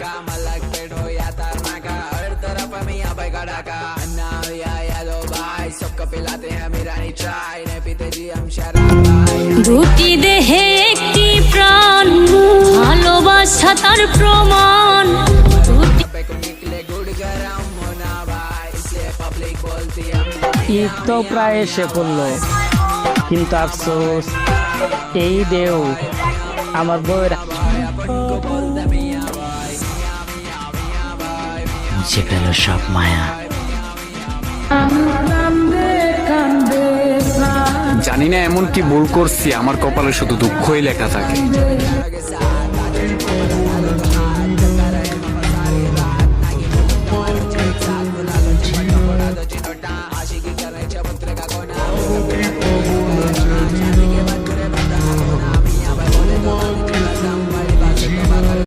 धमाका मलक पेट हो या तरनाका हर तरफ हमें यहाँ पे कड़ाका अन्ना या दो भाई सबको पिलाते हैं मिरानी चाय नहीं पीते जी हम शराब भाई দুটি দেহে একটি প্রাণ ভালোবাসা তার প্রমাণ पे को निकले गुड़ गरम होना भाई इसलिए पब्लिक बोलती हम ঈদ তো প্রায় এসে পড়লো, কিন্তু আফসোস এই দেও আমার বউয়ের को बोलते मियाँ भाई मियाँ मियाँ मियाँ भाई মুছে গেল সব মায়া। জানি না এমন কি ভুল করছি, আমার কপালে শুধু দুঃখই লেখা থাকে। के साथ